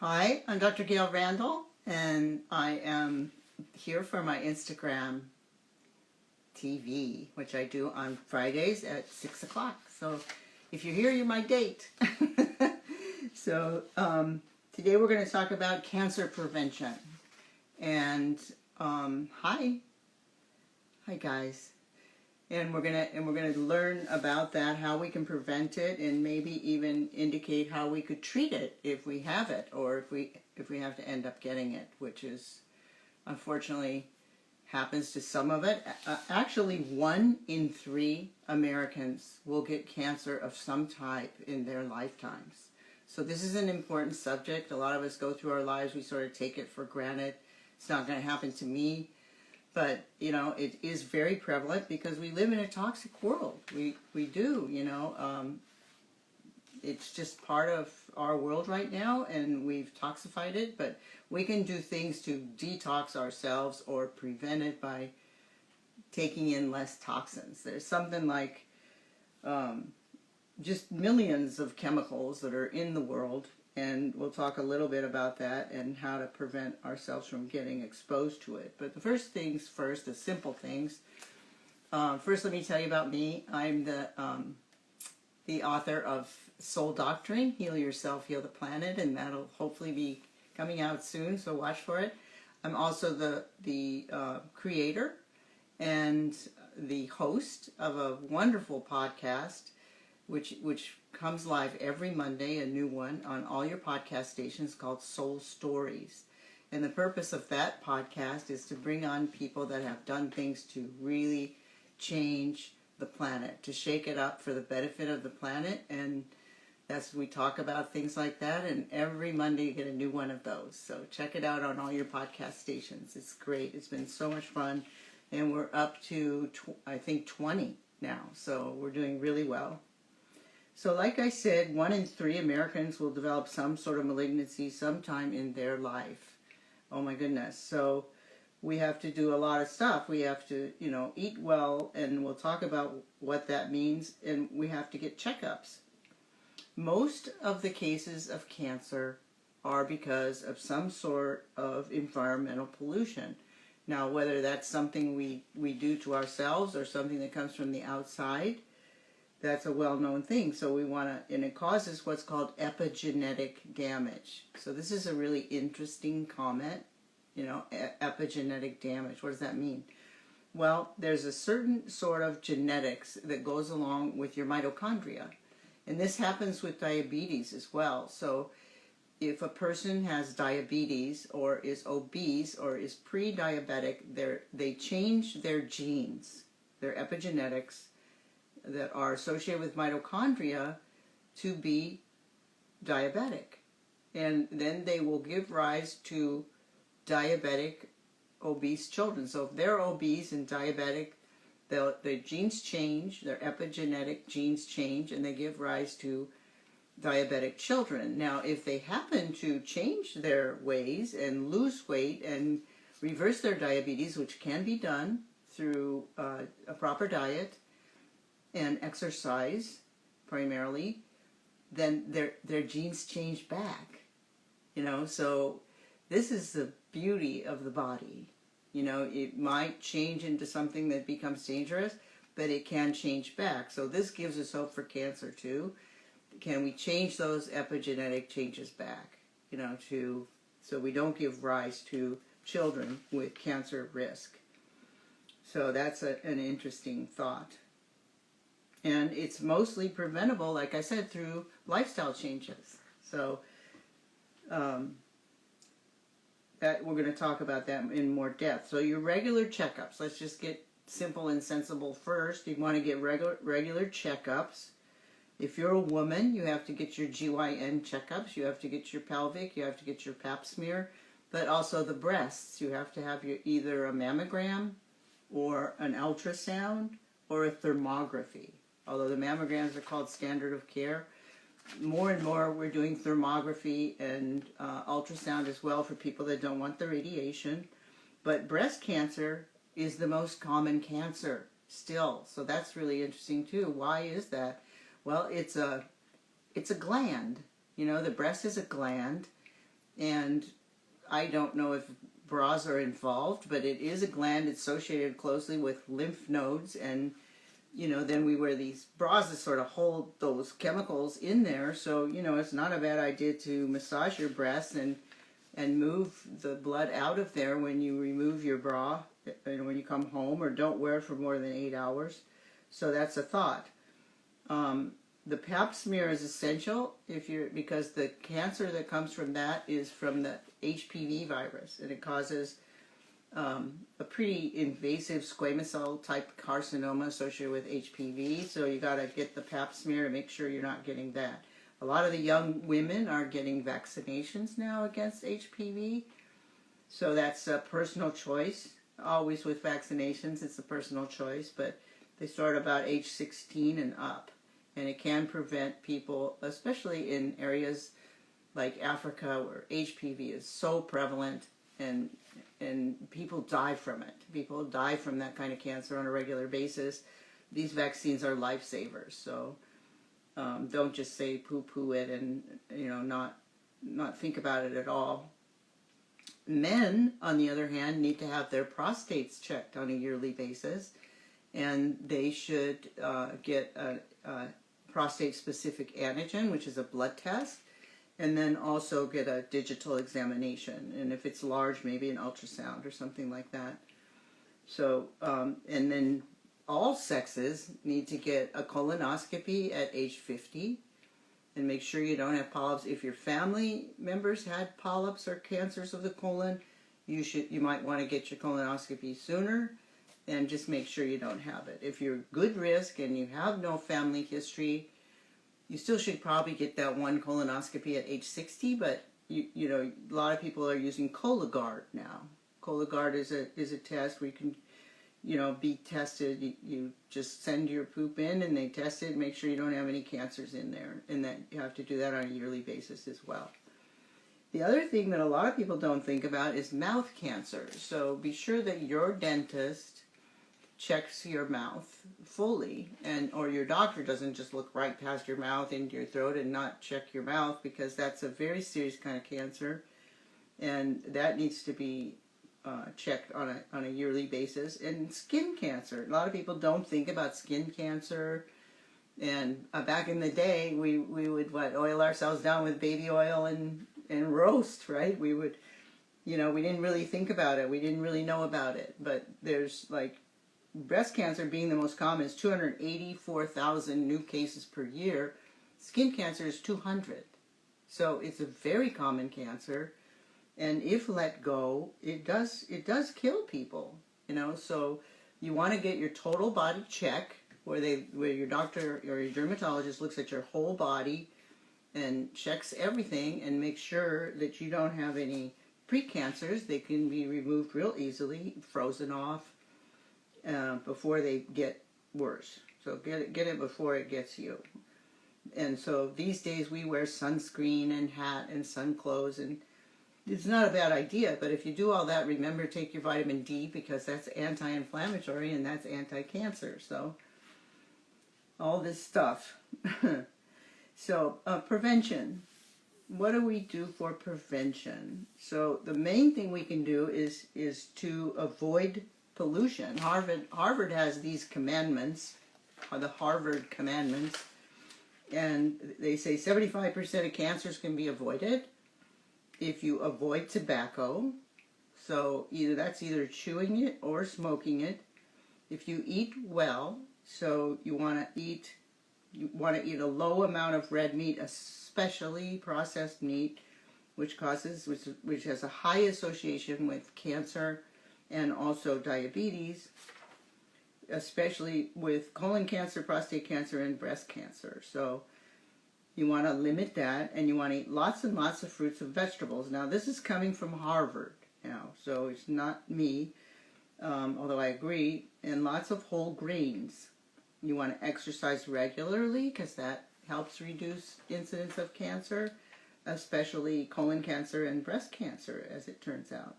Hi, I'm Dr. Gail Randall, and I am here for my Instagram TV, which I do on Fridays at 6 o'clock. So if you're here, you're my date. So today we're going to talk about cancer prevention. And hi guys. And we're gonna learn about that, how we can prevent it, and maybe even indicate how we could treat it if we have it, or if we have to end up getting it, which is unfortunately happens to some of it. Actually, 1 in 3 Americans will get cancer of some type in their lifetimes. So this is an important subject. A lot of us go through our lives, we sort of take it for granted. It's not going to happen to me. But, you know, it is very prevalent because we live in a toxic world. We do, you know. It's just part of our world right now, and we've toxified it. But we can do things to detox ourselves or prevent it by taking in less toxins. There's something like just millions of chemicals that are in the world. And we'll talk a little bit about that and how to prevent ourselves from getting exposed to it. But the first things first, the simple things. First, let me tell you about me. I'm the author of Soul Doctrine, Heal Yourself, Heal the Planet, and that'll hopefully be coming out soon, so watch for it. I'm also the creator and the host of a wonderful podcast which comes live every Monday, a new one on all your podcast stations, called Soul Stories. And the purpose of that podcast is to bring on people that have done things to really change the planet, to shake it up for the benefit of the planet. And we talk about things like that, and every Monday you get a new one of those. So check it out on all your podcast stations. It's great. It's been so much fun. And we're up to, I think, 20 now. So we're doing really well. So like I said, 1 in 3 Americans will develop some sort of malignancy sometime in their life. Oh my goodness. So we have to do a lot of stuff. We have to, you know, eat well, and we'll talk about what that means, and we have to get checkups. Most of the cases of cancer are because of some sort of environmental pollution. Now, whether that's something we do to ourselves or something that comes from the outside, that's a well-known thing. So we want to, and it causes what's called epigenetic damage. So this is a really interesting comment, you know, epigenetic damage. What does that mean? Well, there's a certain sort of genetics that goes along with your mitochondria. And this happens with diabetes as well. So if a person has diabetes or is obese or is pre-diabetic, they change their genes, their epigenetics, that are associated with mitochondria to be diabetic. And then they will give rise to diabetic obese children. So if they're obese and diabetic, their genes change, their epigenetic genes change, and they give rise to diabetic children. Now, if they happen to change their ways and lose weight and reverse their diabetes, which can be done through a proper diet and exercise primarily, then their genes change back. You know, so this is the beauty of the body. You know, it might change into something that becomes dangerous, but it can change back. So this gives us hope for cancer too. Can we change those epigenetic changes back, you know, so we don't give rise to children with cancer risk? So that's an interesting thought. And it's mostly preventable, like I said, through lifestyle changes. So that we're going to talk about that in more depth. So your regular checkups, let's just get simple and sensible first. You want to get regular checkups. If you're a woman, you have to get your GYN checkups. You have to get your pelvic. You have to get your Pap Smear. But also the breasts. You have to have either a mammogram or an ultrasound or a thermography. Although the mammograms are called standard of care, more and more we're doing thermography and ultrasound as well for people that don't want the radiation. But breast cancer is the most common cancer still. So that's really interesting too. Why is that? Well, it's a gland. You know, the breast is a gland, And I don't know if bras are involved, but it is a gland associated closely with lymph nodes, and then we wear these bras that sort of hold those chemicals in there. So it's not a bad idea to massage your breasts and move the blood out of there when you remove your bra, when you come home, or don't wear it for more than 8 hours. So that's a thought. The Pap smear is essential because the cancer that comes from that is from the HPV virus, and it causes a pretty invasive squamous cell type carcinoma associated with HPV. So you got to get the Pap smear to make sure you're not getting that. A lot of the young women are getting vaccinations now against HPV. So that's a personal choice. Always with vaccinations, it's a personal choice, but they start about age 16 and up. And it can prevent people, especially in areas like Africa where HPV is so prevalent, and people die from it. People die from that kind of cancer on a regular basis. These vaccines are lifesavers. So don't just say poo-poo it and not think about it at all. Men, on the other hand, need to have their prostates checked on a yearly basis, and they should get a prostate-specific antigen, which is a blood test, and then also get a digital examination. And if it's large, maybe an ultrasound or something like that. So, and then all sexes need to get a colonoscopy at age 50 and make sure you don't have polyps. If your family members had polyps or cancers of the colon, you might want to get your colonoscopy sooner, and just make sure you don't have it. If you're good risk and you have no family history, you still should probably get that one colonoscopy at age 60, but a lot of people are using Cologuard now. Cologuard is a test where you can be tested. You just send your poop in and they test it, make sure you don't have any cancers in there, and that you have to do that on a yearly basis as well. The other thing that a lot of people don't think about is mouth cancer. So be sure that your dentist checks your mouth fully, or your doctor doesn't just look right past your mouth into your throat and not check your mouth, because that's a very serious kind of cancer, and that needs to be checked on a yearly basis. And skin cancer, a lot of people don't think about skin cancer. And back in the day, we would oil ourselves down with baby oil and roast, right? We would, we didn't really think about it. We didn't really know about it. But there's breast cancer being the most common is 284,000 new cases per year. Skin cancer is 200. So it's a very common cancer. And if let go, it does kill people, So you want to get your total body check, where your doctor or your dermatologist looks at your whole body and checks everything and makes sure that you don't have any precancers. They can be removed real easily, frozen off, before they get worse. So get it before it gets you. And so these days we wear sunscreen and hat and sun clothes, and it's not a bad idea, but if you do all that, remember to take your vitamin D, because that's anti-inflammatory and that's anti-cancer. So all this stuff. So prevention. What do we do for prevention? So the main thing we can do is to avoid pollution. Harvard has these commandments, the Harvard commandments, and they say 75% of cancers can be avoided if you avoid tobacco. So that's either chewing it or smoking it. If you eat well, so you want to eat a low amount of red meat, especially processed meat, which has a high association with cancer and also diabetes, especially with colon cancer, prostate cancer, and breast cancer. So you want to limit that, and you want to eat lots and lots of fruits and vegetables. Now, this is coming from Harvard now, so it's not me, although I agree, and lots of whole grains. You want to exercise regularly, because that helps reduce incidence of cancer, especially colon cancer and breast cancer, as it turns out.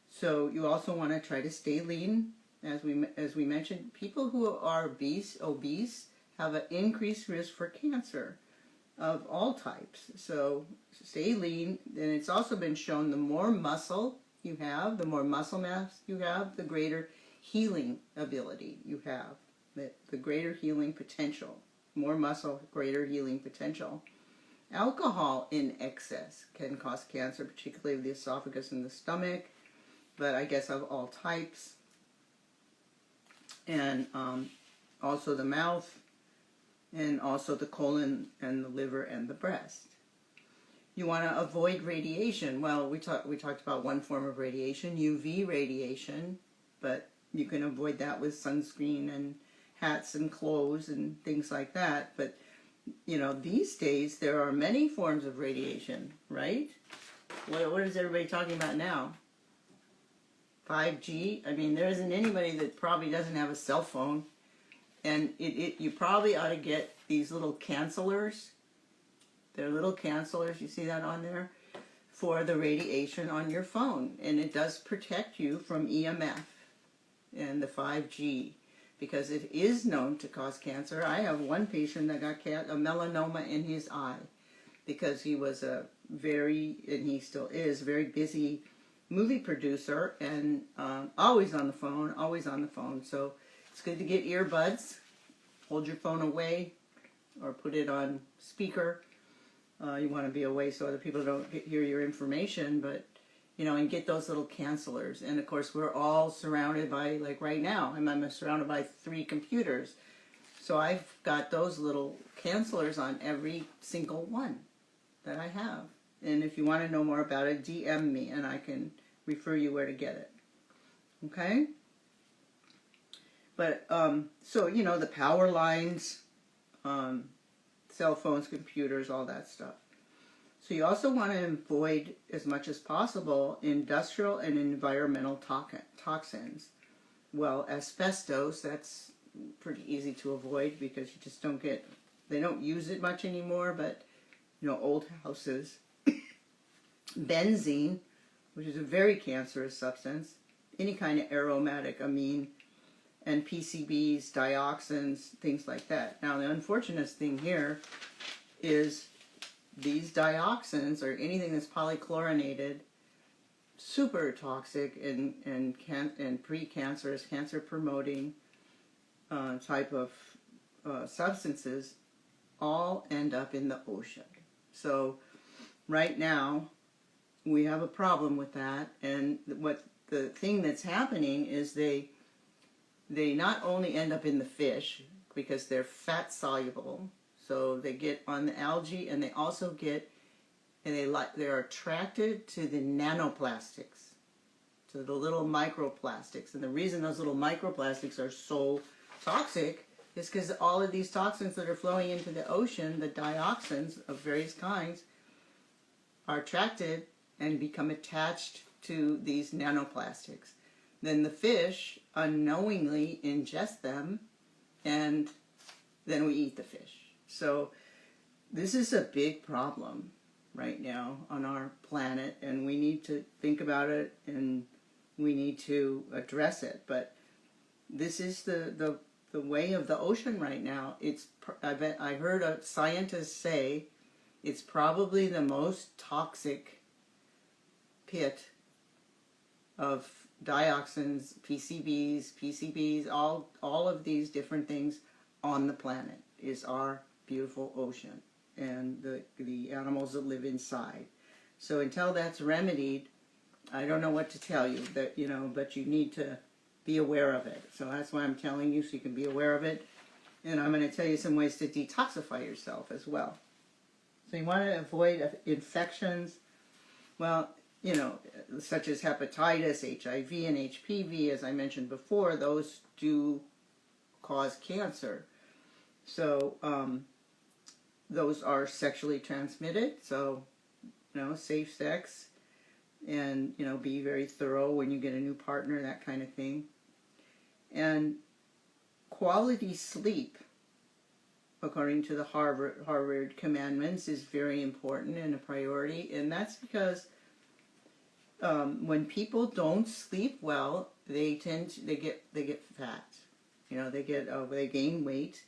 So you also want to try to stay lean. As we mentioned, people who are obese have an increased risk for cancer. of all types. So stay lean. And it's also been shown the more muscle you have, the more muscle mass you have, the greater healing ability you have, the greater healing potential. More muscle, greater healing potential. Alcohol in excess can cause cancer, particularly of the esophagus and the stomach, but I guess of all types. And also the mouth, and also the colon and the liver and the breast. You want to avoid radiation. Well, we talked about one form of radiation, UV radiation, but you can avoid that with sunscreen and hats and clothes and things like that. But, you know, these days there are many forms of radiation, right? What is everybody talking about now? 5G? I mean, there isn't anybody that probably doesn't have a cell phone. And you probably ought to get these little cancelers. They're little cancelers, you see that on there, for the radiation on your phone. And it does protect you from EMF and the 5G, because it is known to cause cancer. I have one patient that got a melanoma in his eye because he was and he still is, very busy movie producer and always on the phone. So it's good to get earbuds, hold your phone away, or put it on speaker. You want to be away so other people don't hear your information, but, you know, and get those little cancelers. And of course, we're all surrounded by, like right now, I'm surrounded by 3 computers. So I've got those little cancelers on every single one that I have. And if you want to know more about it, DM me and I can refer you where to get it. Okay? But, so, you know, the power lines, cell phones, computers, all that stuff. So you also want to avoid, as much as possible, industrial and environmental toxins. Well, asbestos, that's pretty easy to avoid because you just they don't use it much anymore, but, you know, old houses. Benzene, which is a very cancerous substance, any kind of aromatic amine, and PCBs, dioxins, things like that. Now, the unfortunate thing here is these dioxins, or anything that's polychlorinated, super toxic and precancerous, cancer-promoting type of substances, all end up in the ocean. So right now, we have a problem with that, and what the thing that's happening is they not only end up in the fish because they're fat soluble, so they get on the algae, and they also they're attracted to the nanoplastics, to the little microplastics. And the reason those little microplastics are so toxic is because all of these toxins that are flowing into the ocean, the dioxins of various kinds, are attracted and become attached to these nanoplastics. Then the fish unknowingly ingest them, and then we eat the fish. So this is a big problem right now on our planet, and we need to think about it, and we need to address it. But this is the way of the ocean right now. I heard a scientist say it's probably the most toxic pit of dioxins, PCBs, all of these different things on the planet is our beautiful ocean and the animals that live inside. So until that's remedied, I don't know what to tell you, but you need to be aware of it. So that's why I'm telling you, so you can be aware of it. And I'm going to tell you some ways to detoxify yourself as well. So you want to avoid infections, well, such as hepatitis, HIV, and HPV, as I mentioned before. Those do cause cancer. So those are sexually transmitted. So, safe sex, and, be very thorough when you get a new partner, that kind of thing. And quality sleep, according to the Harvard commandments, is very important and a priority. And that's because when people don't sleep well, they get fat. They gain weight,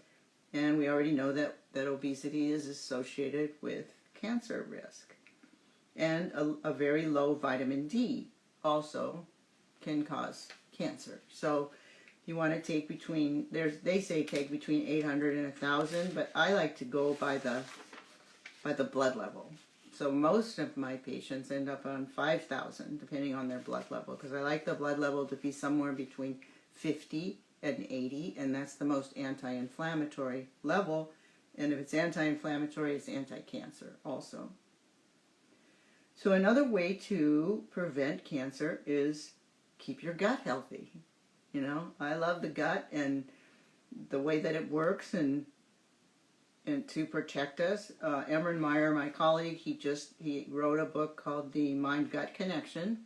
And we already know that obesity is associated with cancer risk. And a very low vitamin D also can cause cancer. So you want to take between, they say take between 800 and 1,000, but I like to go by the blood level. So most of my patients end up on 5,000, depending on their blood level, because I like the blood level to be somewhere between 50 and 80, and that's the most anti-inflammatory level. And if it's anti-inflammatory, it's anti-cancer also. So another way to prevent cancer is keep your gut healthy. You know, I love the gut and the way that it works and to protect us. Emran Meyer, my colleague, he wrote a book called The Mind-Gut Connection,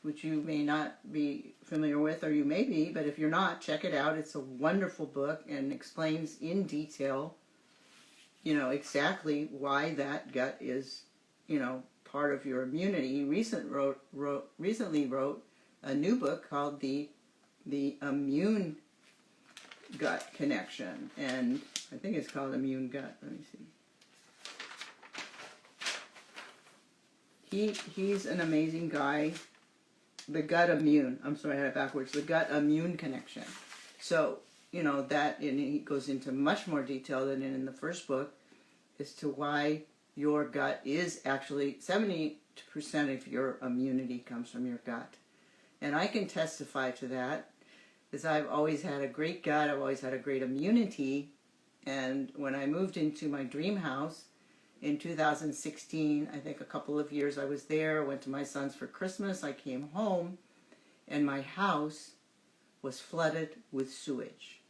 which you may not be familiar with, or you may be, but if you're not, check it out. It's a wonderful book and explains in detail, you know, exactly why that gut is, you know, part of your immunity. He recently wrote a new book called The Immune Gut Connection, and I think it's called Immune Gut. Let me see. He's an amazing guy. The Gut Immune. I'm sorry, I had it backwards. The Gut Immune Connection. So, you know, that, and he goes into much more detail than in the first book as to why your gut is actually 70% of your immunity comes from your gut. And I can testify to that, because I've always had a great gut, I've always had a great immunity. And when I moved into my dream house in 2016, I think a couple of years I was there, went to my son's for Christmas, I came home, and my house was flooded with sewage.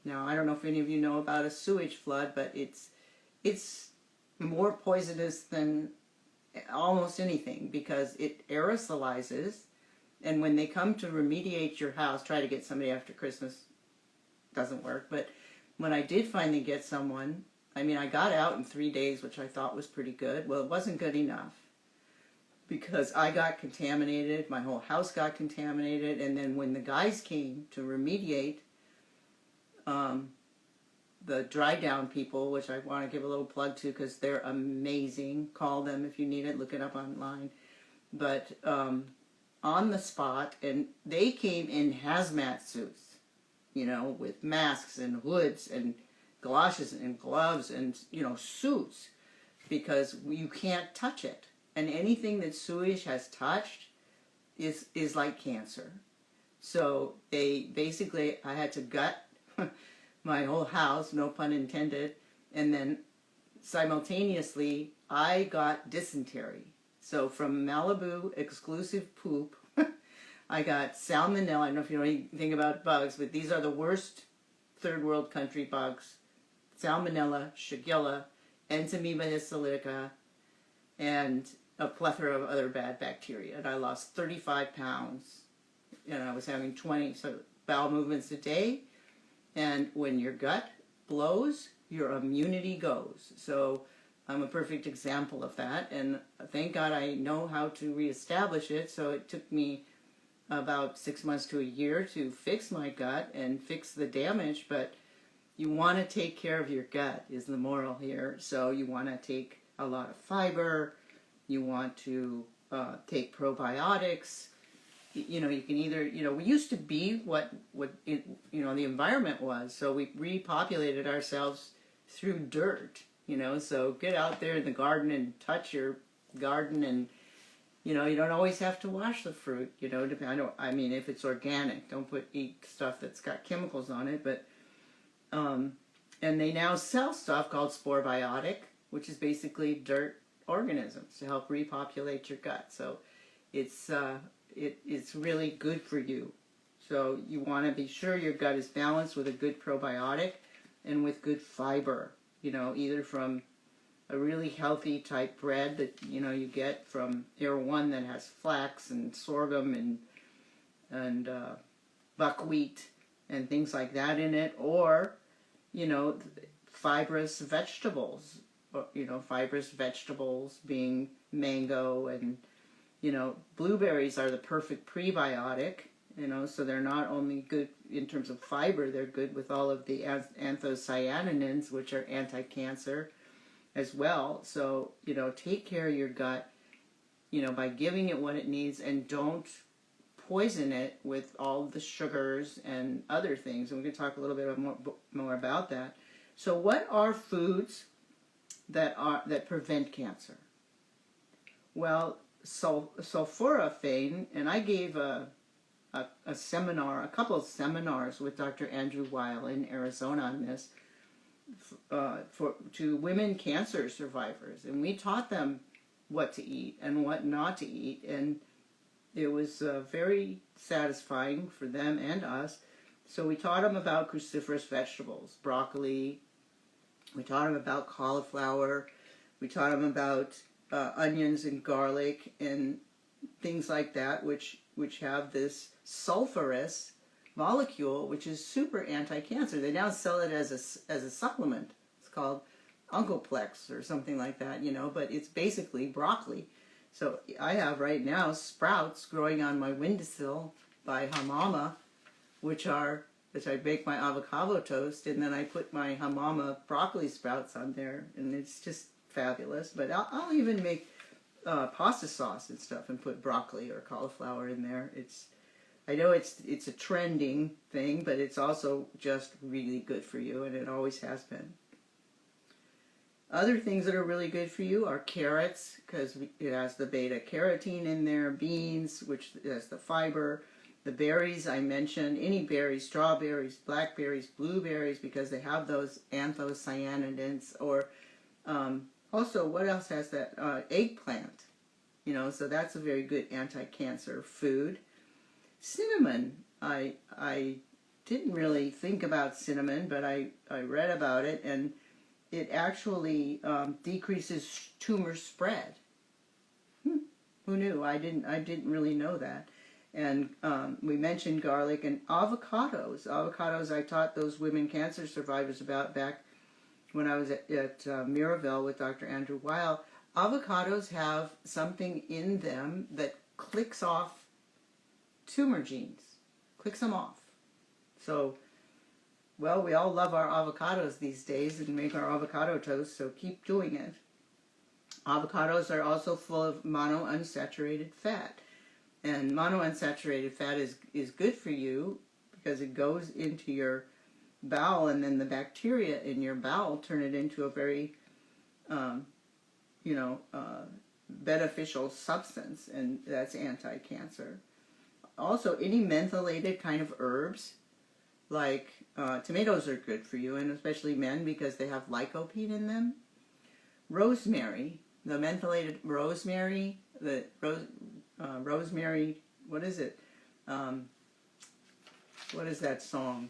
Now, I don't know if any of you know about a sewage flood, but it's more poisonous than almost anything, because it aerosolizes, and when they come to remediate your house, try to get somebody after Christmas, doesn't work, but when I did finally get someone, I mean, I got out in 3 days, which I thought was pretty good. Well, it wasn't good enough, because I got contaminated, my whole house got contaminated, and then when the guys came to remediate, the dry down people, which I want to give a little plug to because they're amazing. Call them if you need it. Look it up online. But on the spot, and they came in hazmat suits, you know, with masks and hoods and galoshes and gloves and, you know, suits, because you can't touch it. And anything that sewage has touched is like cancer. So they basically, I had to gut my whole house, no pun intended, and then simultaneously I got dysentery. So from Malibu exclusive poop, I got salmonella. I don't know if you know anything about bugs, but these are the worst third world country bugs. Salmonella, Shigella, Entamoeba histolytica, and a plethora of other bad bacteria. And I lost 35 pounds, and I was having 20 bowel movements a day. And when your gut blows, your immunity goes. So I'm a perfect example of that. And thank God I know how to reestablish it. So it took me about 6 months to a year to fix my gut and fix the damage. But you want to take care of your gut is the moral here. So you want to take a lot of fiber. You want to take probiotics. You know, you can either, you know, we used to be what it, you know, the environment was. So we repopulated ourselves through dirt, you know. So get out there in the garden and touch your garden, and, you know, you don't always have to wash the fruit, you know. I mean, if it's organic, don't eat stuff that's got chemicals on it. But, and they now sell stuff called Sporebiotic, which is basically dirt organisms to help repopulate your gut. So it's really good for you. So you want to be sure your gut is balanced with a good probiotic and with good fiber, you know, either from a really healthy type bread that, you know, you get from Air One that has flax and sorghum and buckwheat and things like that in it, or, you know, fibrous vegetables, you know, fibrous vegetables being mango, and, you know, blueberries are the perfect prebiotic, so they're not only good in terms of fiber, they're good with all of the anthocyanins, which are anti-cancer as well. So, take care of your gut, by giving it what it needs, and don't poison it with all the sugars and other things. And we can talk a little bit more about that. So what are foods that prevent cancer? Well, sulforaphane, and I gave a seminar, a couple of seminars with Dr. Andrew Weil in Arizona on this, to women cancer survivors, and we taught them what to eat and what not to eat, and it was very satisfying for them and us. So we taught them about cruciferous vegetables, broccoli. We taught them about cauliflower. We taught them about onions and garlic and things like that, which have this sulfurous molecule, which is super anti-cancer. They now sell it as a supplement. It's called Uncoplex or something like that, but it's basically broccoli. So I have right now sprouts growing on my windowsill by Hamama, which I bake my avocado toast, and then I put my Hamama broccoli sprouts on there, and it's just fabulous. But I'll even make pasta sauce and stuff and put broccoli or cauliflower in there. I know it's a trending thing, but it's also just really good for you, and it always has been. Other things that are really good for you are carrots, because it has the beta-carotene in there, beans, which has the fiber, the berries I mentioned, any berries, strawberries, blackberries, blueberries, because they have those anthocyanins, or also, what else has that? Eggplant, so that's a very good anti-cancer food. Cinnamon, I didn't really think about cinnamon, but I read about it, and it actually decreases tumor spread. Who knew? I didn't really know that. And we mentioned garlic and avocados. Avocados I taught those women cancer survivors about back when I was at Miraval with Dr. Andrew Weil. Avocados have something in them that clicks off tumor genes. Clicks them off. So, well, we all love our avocados these days and make our avocado toast, so keep doing it. Avocados are also full of monounsaturated fat. And monounsaturated fat is good for you because it goes into your bowel, and then the bacteria in your bowel turn it into a very, beneficial substance, and that's anti-cancer. Also, any mentholated kind of herbs, like tomatoes are good for you, and especially men because they have lycopene in them. Rosemary, the mentholated rosemary, rosemary, what is it? What is that song?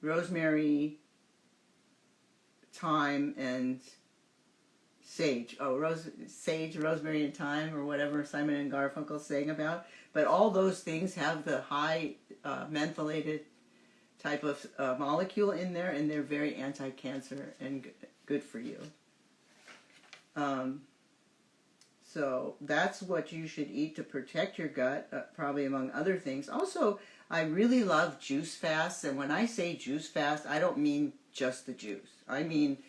Rosemary, thyme, and sage. Oh, sage, rosemary, and thyme, or whatever Simon and Garfunkel sang about. But all those things have the high mentholated type of molecule in there, and they're very anti-cancer and good for you. So that's what you should eat to protect your gut, probably among other things. Also, I really love juice fasts, and when I say juice fast, I don't mean just the juice. I mean,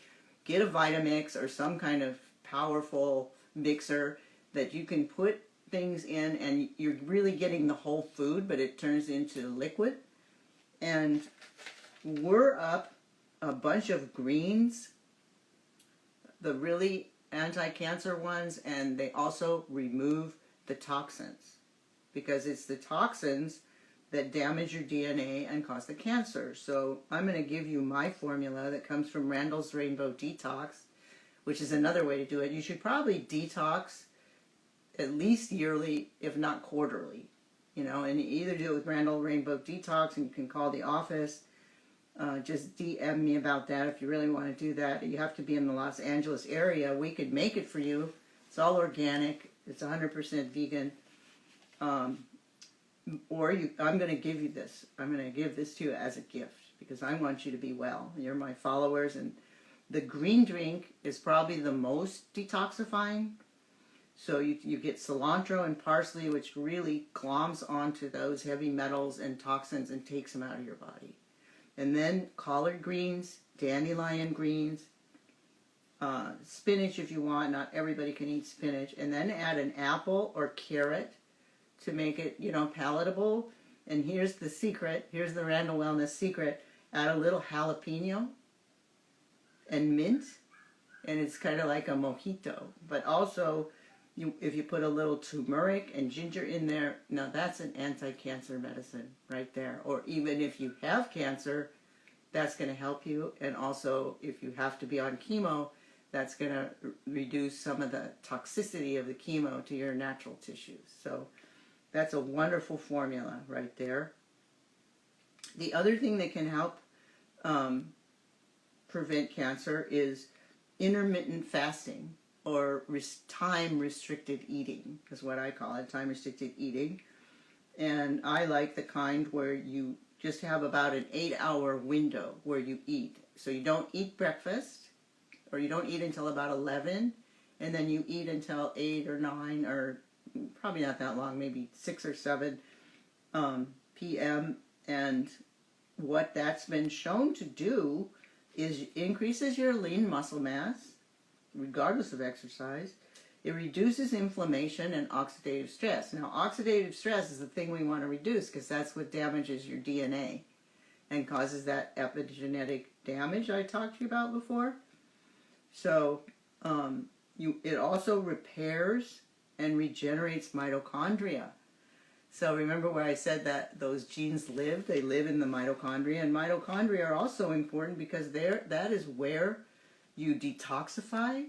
get a Vitamix or some kind of powerful mixer that you can put things in, and you're really getting the whole food, but it turns into liquid. And whir up a bunch of greens, the really anti-cancer ones, and they also remove the toxins, because it's the toxins that damage your DNA and cause the cancer. So I'm going to give you my formula that comes from Randall's Rainbow Detox, which is another way to do it. You should probably detox at least yearly, if not quarterly, and you either do it with Randall Rainbow Detox, and you can call the office. Just DM me about that if you really want to do that. You have to be in the Los Angeles area. We could make it for you. It's all organic. It's 100% vegan. I'm going to give you this. I'm going to give this to you as a gift because I want you to be well. You're my followers, and the green drink is probably the most detoxifying. So you get cilantro and parsley, which really gloms onto those heavy metals and toxins and takes them out of your body. And then collard greens, dandelion greens, spinach if you want. Not everybody can eat spinach. And then add an apple or carrot to make it, palatable. And here's the secret. Here's the Randall Wellness secret. Add a little jalapeno and mint. And it's kind of like a mojito. But also, if you put a little turmeric and ginger in there, now that's an anti-cancer medicine right there. Or even if you have cancer, that's going to help you. And also, if you have to be on chemo, that's going to reduce some of the toxicity of the chemo to your natural tissues. So that's a wonderful formula right there. The other thing that can help prevent cancer is intermittent fasting, or time-restricted eating is what I call it, time-restricted eating. And I like the kind where you just have about an 8-hour window where you eat. So you don't eat breakfast, or you don't eat until about 11, and then you eat until 8 or 9, or probably not that long, maybe 6 or 7 p.m. And what that's been shown to do is increases your lean muscle mass, regardless of exercise. It reduces inflammation and oxidative stress. Now, oxidative stress is the thing we want to reduce because that's what damages your DNA and causes that epigenetic damage I talked to you about before. So it also repairs and regenerates mitochondria. So remember where I said that those genes live? They live in the mitochondria, and mitochondria are also important because that is where you detoxify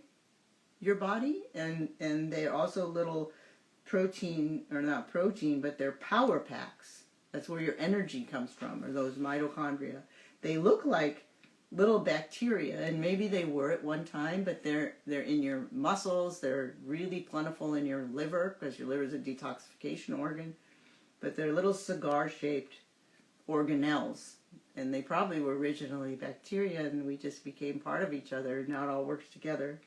your body, and they're also little protein, or not protein, but they're power packs. That's where your energy comes from, or those mitochondria. They look like little bacteria, and maybe they were at one time, but they're in your muscles. They're really plentiful in your liver because your liver is a detoxification organ. But they're little cigar-shaped organelles, and they probably were originally bacteria, and we just became part of each other. Now it all works together.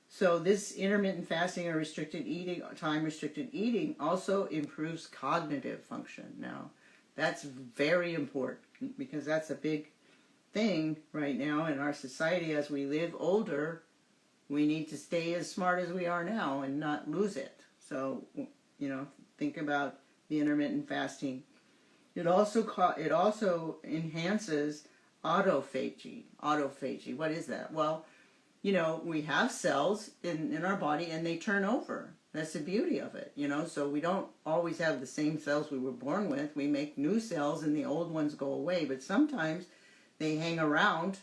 So this intermittent fasting or restricted eating, time-restricted eating, also improves cognitive function. Now, that's very important because that's a big thing right now in our society. As we live older, we need to stay as smart as we are now and not lose it. So, think about the intermittent fasting. It also enhances autophagy. Autophagy, what is that? Well, we have cells in our body and they turn over. That's the beauty of it, so we don't always have the same cells we were born with. We make new cells and the old ones go away, but sometimes they hang around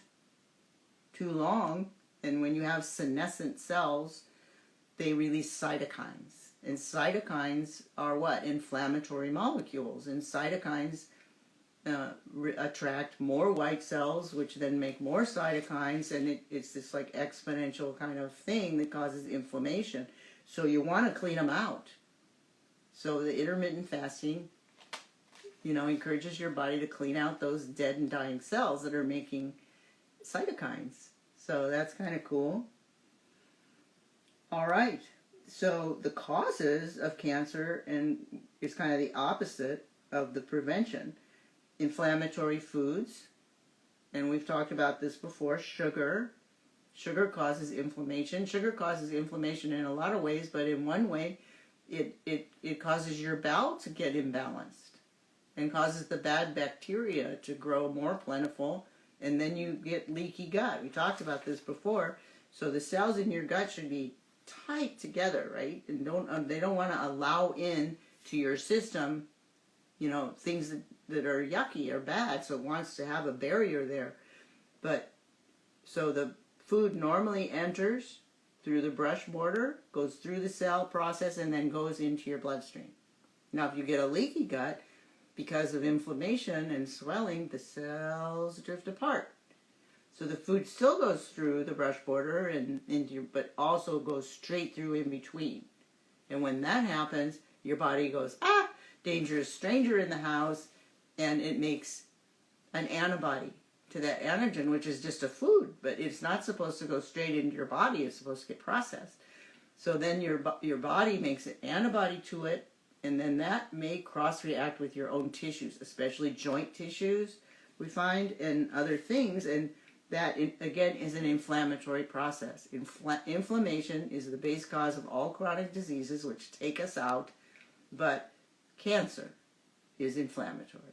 too long, and when you have senescent cells, they release cytokines. And cytokines are what? Inflammatory molecules. And cytokines attract more white cells, which then make more cytokines, and it's this like exponential kind of thing that causes inflammation. So you want to clean them out. So the intermittent fasting, encourages your body to clean out those dead and dying cells that are making cytokines. So that's kind of cool. All right. So the causes of cancer, and it's kind of the opposite of the prevention. Inflammatory foods, and we've talked about this before. Sugar causes inflammation. Sugar causes inflammation in a lot of ways, but in one way, it causes your bowel to get imbalanced and causes the bad bacteria to grow more plentiful, and then you get leaky gut. We talked about this before. So the cells in your gut should be tight together, right? And they don't want to allow in to your system, things that are yucky or bad. So it wants to have a barrier there. But so the food normally enters through the brush border, goes through the cell process, and then goes into your bloodstream. Now, if you get a leaky gut, because of inflammation and swelling, the cells drift apart. So the food still goes through the brush border and but also goes straight through in between. And when that happens, your body goes, dangerous stranger in the house, and it makes an antibody to that antigen, which is just a food, but it's not supposed to go straight into your body. It's supposed to get processed. So then your body makes an antibody to it, and then that may cross-react with your own tissues, especially joint tissues, we find, and other things, and that, again, is an inflammatory process. Inflammation is the base cause of all chronic diseases, which take us out, but cancer is inflammatory.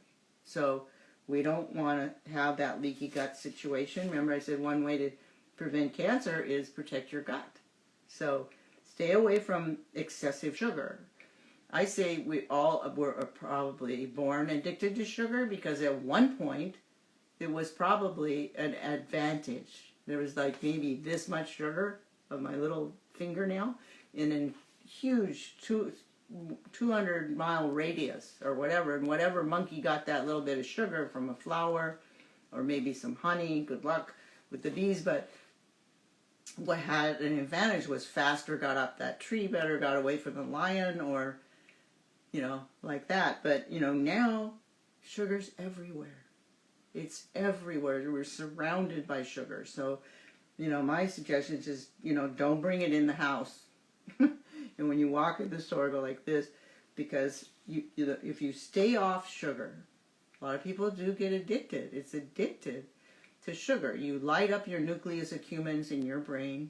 So we don't want to have that leaky gut situation. Remember I said one way to prevent cancer is protect your gut. So stay away from excessive sugar. I say we all were probably born addicted to sugar because at one point it was probably an advantage. There was like maybe this much sugar of my little fingernail in a huge 200-mile radius or whatever, and whatever monkey got that little bit of sugar from a flower or maybe some honey, good luck with the bees, but what had an advantage was faster got up that tree, better got away from the lion, or like that. But now sugar's everywhere. It's everywhere. We're surrounded by sugar. So my suggestion is just don't bring it in the house. And when you walk in the store, go like this, because if you stay off sugar, a lot of people do get addicted. It's addicted to sugar. You light up your nucleus accumbens in your brain,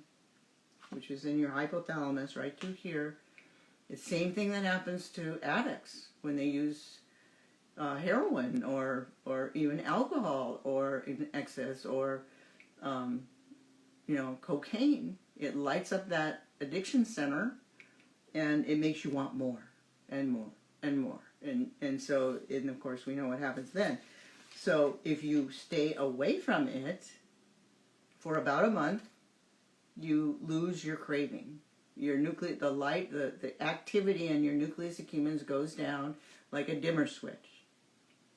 which is in your hypothalamus, right through here. It's the same thing that happens to addicts when they use heroin or even alcohol or in excess or cocaine. It lights up that addiction center, and it makes you want more and more and more. And so, and of course, we know what happens then. So if you stay away from it for about a month, you lose your craving. The activity in your nucleus accumbens goes down like a dimmer switch.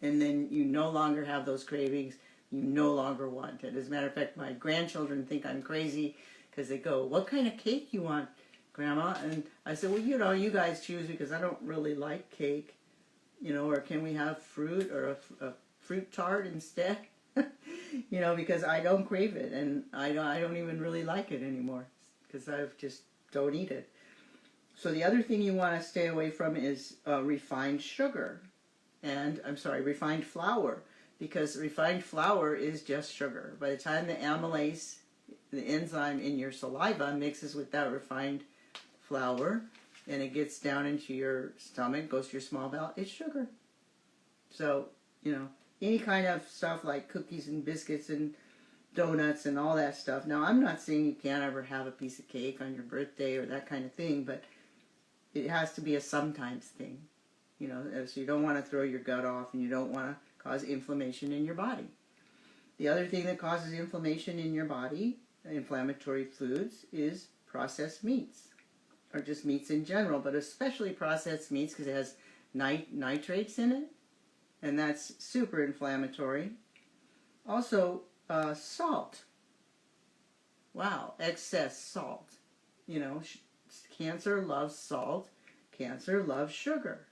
And then you no longer have those cravings. You no longer want it. As a matter of fact, my grandchildren think I'm crazy because they go, "What kind of cake you want, Grandma?" And I said, "Well, you guys choose, because I don't really like cake, or can we have fruit or a fruit tart instead?" Because I don't crave it, and I don't even really like it anymore because I just don't eat it. So the other thing you want to stay away from is refined sugar. Refined flour, because refined flour is just sugar. By the time the amylase, the enzyme in your saliva, mixes with that refined flour, and it gets down into your stomach, goes to your small bowel, it's sugar. So, any kind of stuff like cookies and biscuits and donuts and all that stuff. Now, I'm not saying you can't ever have a piece of cake on your birthday or that kind of thing, but it has to be a sometimes thing. So you don't want to throw your gut off, and you don't want to cause inflammation in your body. The other thing that causes inflammation in your body, inflammatory foods, is processed meats, or just meats in general, but especially processed meats because it has nitrates in it, and that's super inflammatory. Also, salt. Wow, excess salt. Cancer loves salt. Cancer loves sugar.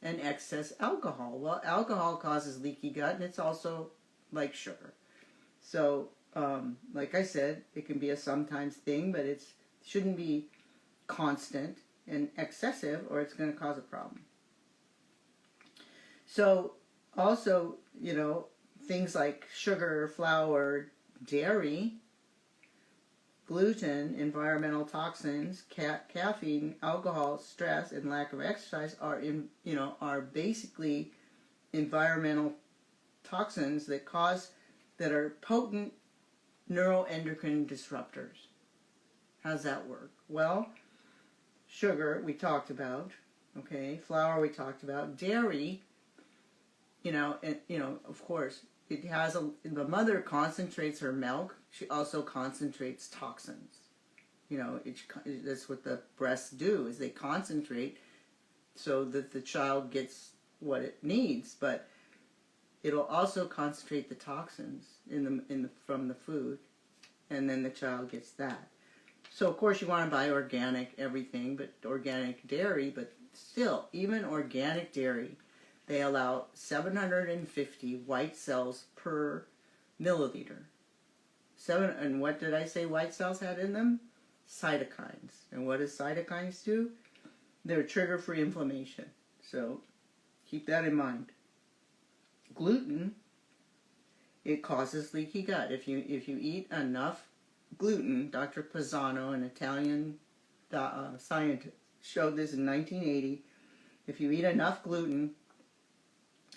And excess alcohol. Well, alcohol causes leaky gut, and it's also like sugar. So, like I said, it can be a sometimes thing, but it shouldn't be constant and excessive, or it's going to cause a problem. So, also, things like sugar, flour, dairy, gluten, environmental toxins, caffeine, alcohol, stress, and lack of exercise are basically environmental toxins that are potent neuroendocrine disruptors. How's that work? Well, sugar we talked about, okay, flour we talked about, dairy, of course, the mother concentrates her milk. She also concentrates toxins. That's what the breasts do, is they concentrate so that the child gets what it needs, but it'll also concentrate the toxins from the food, and then the child gets that. So of course you want to buy organic everything, but organic dairy, but still, even organic dairy, they allow 750 white cells per milliliter. And what did I say white cells had in them? cytokines. And what does cytokines do? They're a trigger for inflammation. So keep that in mind. Gluten, it causes leaky gut. If you eat enough gluten, Dr. Pisano, an Italian scientist, showed this in 1980. If you eat enough gluten,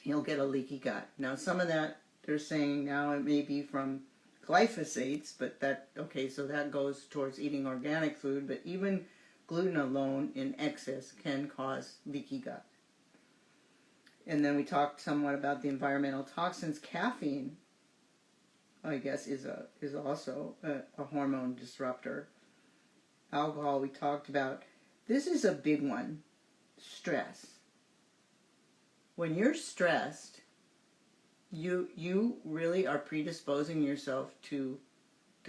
you'll get a leaky gut. Now, some of that they're saying now it may be from glyphosates, but so that goes towards eating organic food. But even gluten alone in excess can cause leaky gut. And then we talked somewhat about the environmental toxins. Caffeine, I guess, is also a hormone disruptor. Alcohol, we talked about. This is a big one. Stress. When you're stressed, you really are predisposing yourself to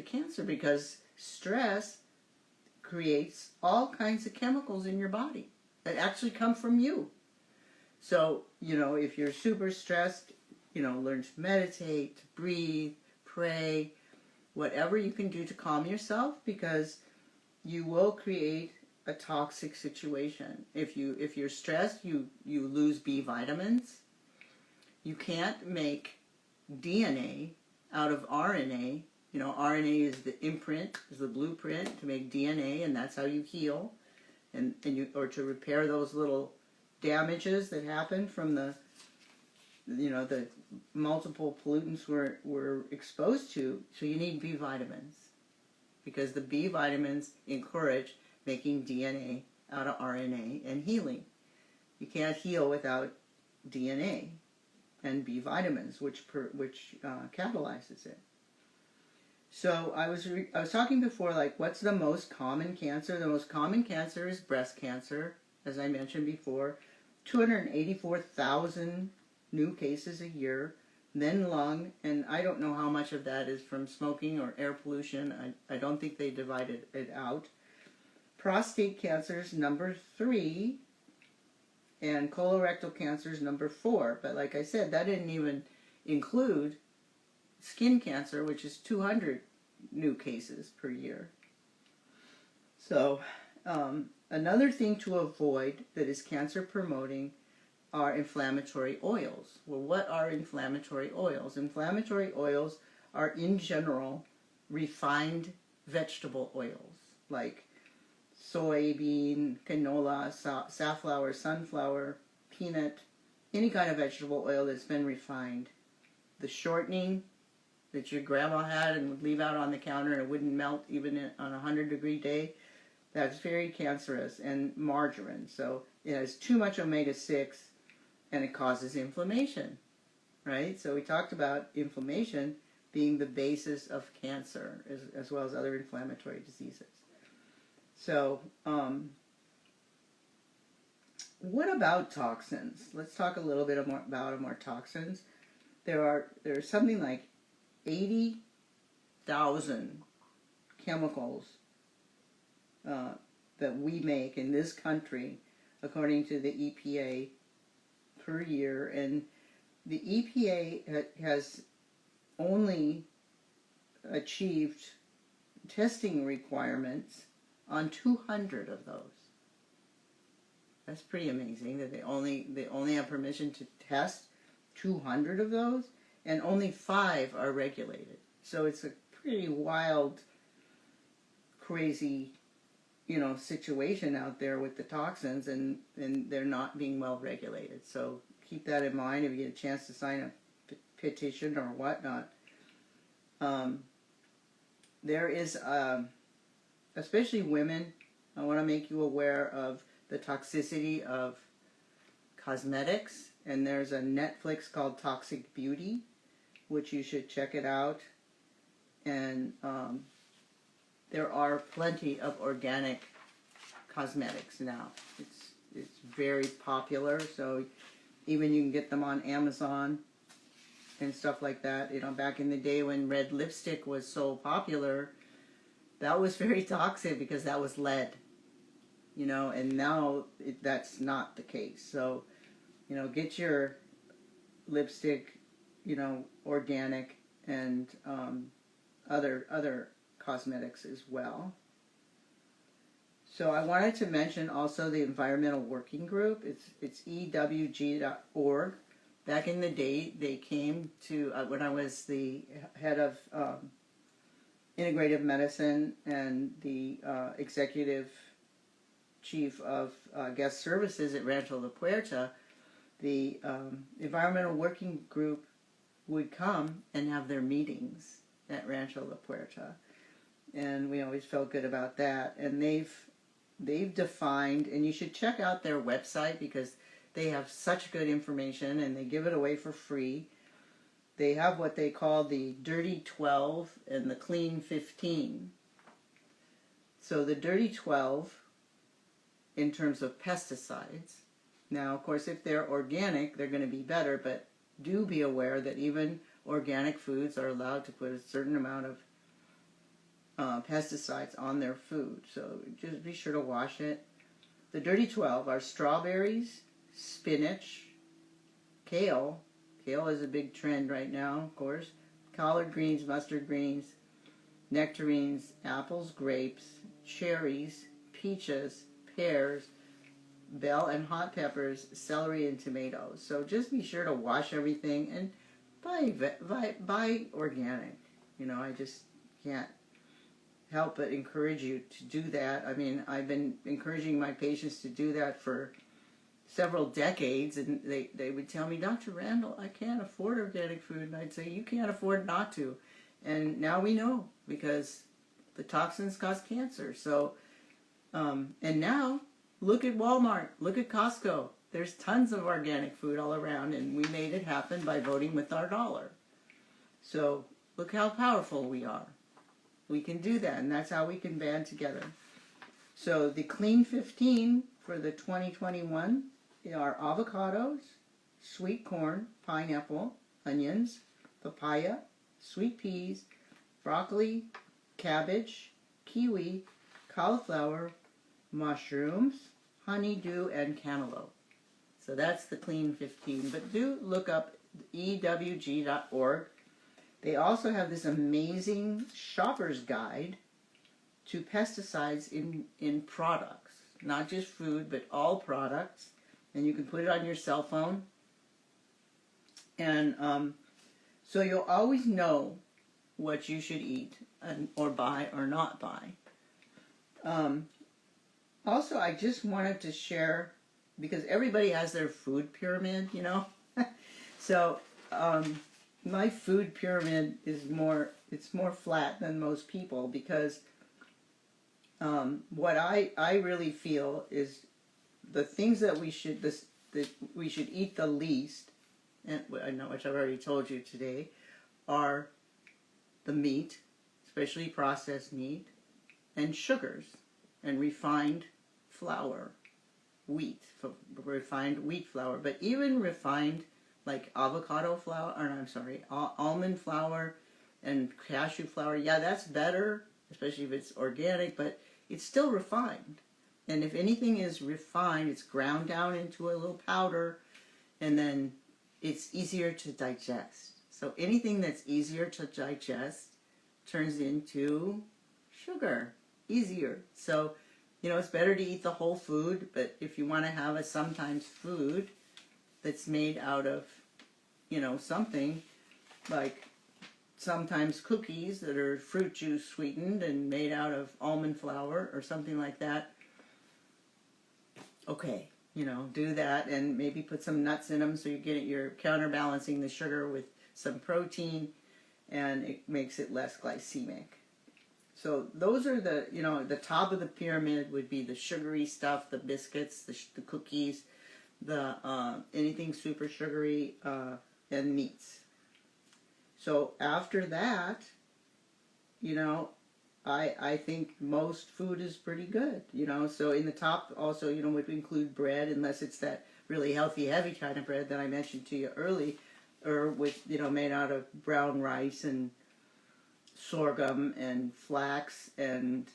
cancer, because stress creates all kinds of chemicals in your body that actually come from you. So, if you're super stressed, learn to meditate, breathe, pray, whatever you can do to calm yourself, because you will create a toxic situation. If you're stressed, you lose B vitamins. You can't make DNA out of RNA. RNA is the imprint, is the blueprint to make DNA, and that's how you heal, or to repair those little damages that happen from the multiple pollutants we're exposed to. So you need B vitamins, because the B vitamins encourage making DNA out of RNA and healing. You can't heal without DNA and B vitamins, which catalyzes it. So I was talking before, what's the most common cancer? The most common cancer is breast cancer, as I mentioned before. 284,000 new cases a year. Then lung, and I don't know how much of that is from smoking or air pollution. I don't think they divided it out. Prostate cancer is number 3, and colorectal cancer is number 4. But like I said, that didn't even include skin cancer, which is 200 new cases per year. So another thing to avoid that is cancer promoting are inflammatory oils. Well, what are inflammatory oils? Inflammatory oils are, in general, refined vegetable oils, like soybean, canola, safflower, sunflower, peanut, any kind of vegetable oil that's been refined. The shortening that your grandma had and would leave out on the counter and it wouldn't melt even on a 100-degree day, that's very cancerous. And margarine, so it has too much omega-6 and it causes inflammation, right? So we talked about inflammation being the basis of cancer, as well as other inflammatory diseases. So, what about toxins? Let's talk a little bit more about them. Toxins. There's something like 80,000 chemicals that we make in this country, according to the EPA, per year. And the EPA has only achieved testing requirements on 200 of those. That's pretty amazing that they only have permission to test 200 of those, and only 5 are regulated. So it's a pretty wild, crazy, situation out there with the toxins, and they're not being well regulated. So keep that in mind if you get a chance to sign a petition or whatnot. There is, especially women, I want to make you aware of the toxicity of cosmetics, and there's a Netflix called Toxic Beauty, which you should check it out. And there are plenty of organic cosmetics now. It's very popular, so even you can get them on Amazon and stuff like that. Back in the day when red lipstick was so popular, that was very toxic because that was lead. And now that's not the case. So, get your lipstick, organic, and other cosmetics as well. So I wanted to mention also the Environmental Working Group. It's ewg.org. Back in the day, they came to, when I was the head of integrative medicine and the executive chief of guest services at Rancho La Puerta, the Environmental Working Group would come and have their meetings at Rancho La Puerta. And we always felt good about that. And they've defined, and you should check out their website because they have such good information and they give it away for free. They have what they call the Dirty 12 and the Clean 15. So the Dirty 12 in terms of pesticides. Now, of course, if they're organic, they're going to be better, but do be aware that even organic foods are allowed to put a certain amount of pesticides on their food. So just be sure to wash it. The Dirty 12 are strawberries, spinach, kale. Kale is a big trend right now, of course. Collard greens, mustard greens, nectarines, apples, grapes, cherries, peaches, pears, bell and hot peppers, celery, and tomatoes. So just be sure to wash everything and buy organic. You know, I just can't help but encourage you to do that. I mean, I've been encouraging my patients to do that for several decades, and they would tell me, Dr. Randall, I can't afford organic food. And I'd say, you can't afford not to. And now we know, because the toxins cause cancer. So, and now, look at Walmart, look at Costco. There's tons of organic food all around, and we made it happen by voting with our dollar. So, look how powerful we are. We can do that, and that's how we can band together. So the Clean 15 for the 2021 are avocados, sweet corn, pineapple, onions, papaya, sweet peas, broccoli, cabbage, kiwi, cauliflower, mushrooms, honeydew, and cantaloupe. So that's the Clean 15. But do look up ewg.org. They also have this amazing shopper's guide to pesticides in products, not just food, but all products. And you can put it on your cell phone. And so you'll always know what you should eat or buy or not buy. Also, I just wanted to share, because everybody has their food pyramid, you know. So my food pyramid is more flat than most people, because what I really feel is the things that we should eat the least, and I know, which I've already told you today, are the meat, especially processed meat, and sugars, and refined flour, refined wheat flour, but even refined like avocado flour, or I'm sorry, almond flour and cashew flour. Yeah, that's better, especially if it's organic, but it's still refined. And if anything is refined, it's ground down into a little powder, and then it's easier to digest. So anything that's easier to digest turns into sugar, easier. So, you know, it's better to eat the whole food, but if you want to have a sometimes food that's made out of, you know, something like sometimes cookies that are fruit juice sweetened and made out of almond flour or something like that, okay, you know, do that, and maybe put some nuts in them so you're counterbalancing the sugar with some protein, and it makes it less glycemic. So those are the, you know, the top of the pyramid would be the sugary stuff, the biscuits, the cookies, the anything super sugary, and meats. So after that, you know, I think most food is pretty good, you know. So in the top also, you know, would include bread, unless it's that really healthy, heavy kind of bread that I mentioned to you early, or with, you know, made out of brown rice and sorghum and flax and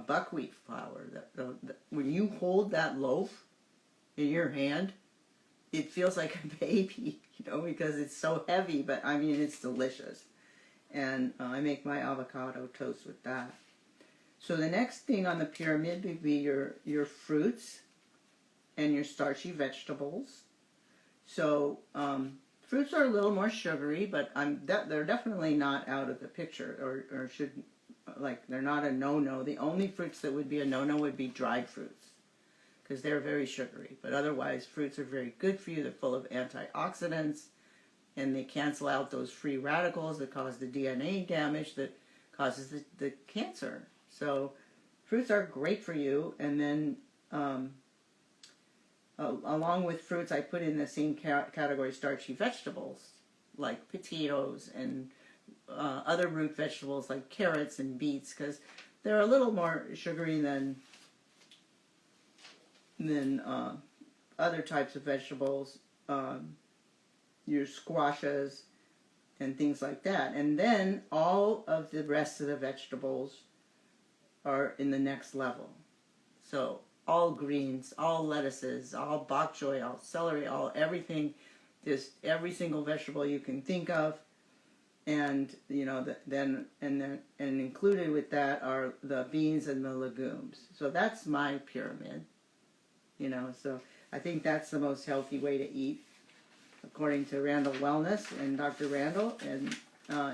buckwheat flour. When you hold that loaf in your hand, it feels like a baby, you know, because it's so heavy, but I mean, it's delicious. And I make my avocado toast with that. So the next thing on the pyramid would be your fruits and your starchy vegetables. So fruits are a little more sugary, but they're definitely not out of the picture, or should, like, they're not a no-no. The only fruits that would be a no-no would be dried fruits, because they're very sugary. But otherwise, fruits are very good for you. They're full of antioxidants, and they cancel out those free radicals that cause the DNA damage that causes the cancer. So fruits are great for you. And then along with fruits, I put in the same category starchy vegetables, like potatoes and other root vegetables like carrots and beets, because they're a little more sugary than other types of vegetables, your squashes and things like that. And then all of the rest of the vegetables are in the next level. So all greens, all lettuces, all bok choy, all celery, all everything, just every single vegetable you can think of. And then included with that are the beans and the legumes. So that's my pyramid. So I think that's the most healthy way to eat, according to Randall Wellness and Dr. Randall. And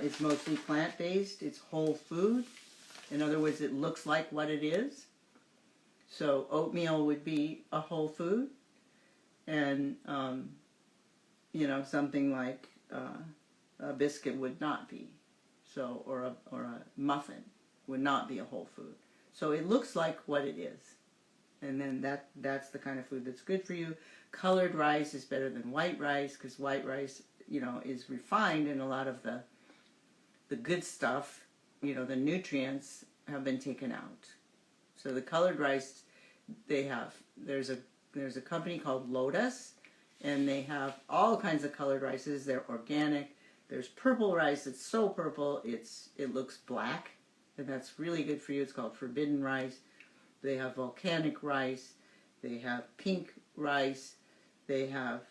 it's mostly plant-based. It's whole food. In other words, it looks like what it is. So oatmeal would be a whole food, and something like a biscuit would not be. So or a muffin would not be a whole food. So it looks like what it is. And then that's the kind of food that's good for you. Colored rice is better than white rice, because white rice, is refined, and a lot of the good stuff, the nutrients have been taken out. So the colored rice, there's a company called Lotus, and they have all kinds of colored rices. They're organic. There's purple rice. It's so purple it looks black, and that's really good for you. It's called forbidden rice. They have volcanic rice. They have pink rice. They have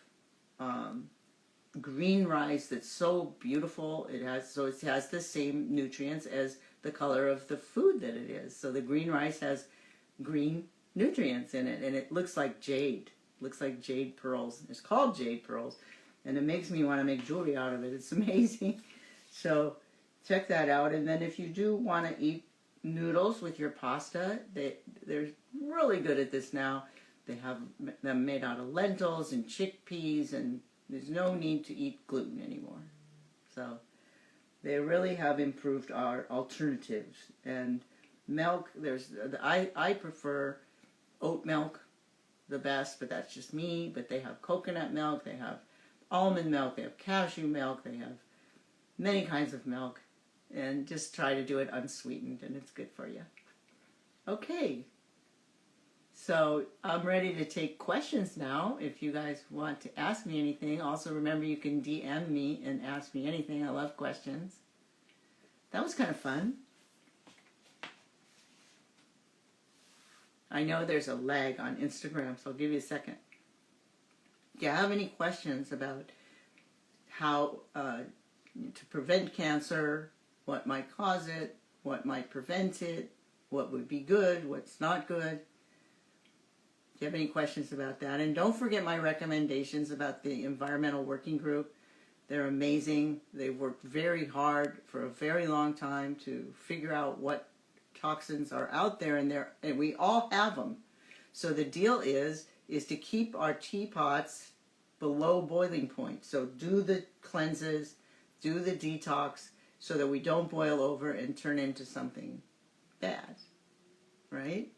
green rice that's so beautiful. It has the same nutrients as the color of the food that it is. So the green rice has green nutrients in it, and it looks like jade. It looks like jade pearls. It's called jade pearls, and it makes me want to make jewelry out of it. It's amazing. So check that out. And then if you do want to eat noodles with your pasta, they're really good at this now. They have them made out of lentils and chickpeas, and there's no need to eat gluten anymore. So they really have improved our alternatives. And milk, I prefer oat milk the best, but that's just me. But they have coconut milk, they have almond milk, they have cashew milk, they have many kinds of milk. And just try to do it unsweetened, and it's good for you. Okay. So I'm ready to take questions now. If you guys want to ask me anything, also remember you can DM me and ask me anything. I love questions. That was kind of fun. I know there's a lag on Instagram, so I'll give you a second. If you have any questions about how to prevent cancer, what might cause it, what might prevent it, what would be good, what's not good. Do you have any questions about that? And don't forget my recommendations about the Environmental Working Group. They're amazing. They've worked very hard for a very long time to figure out what toxins are out there, and we all have them. So the deal is to keep our teapots below boiling point. So do the cleanses, do the detox, so that we don't boil over and turn into something bad, right?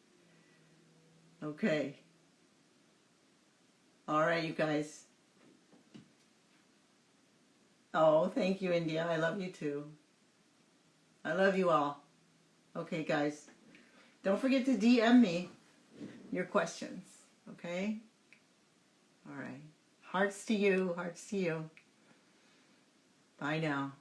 Okay. All right, you guys. Oh, thank you, India. I love you too. I love you all. Okay, guys. Don't forget to DM me your questions, okay? All right. Hearts to you. Hearts to you. Bye now.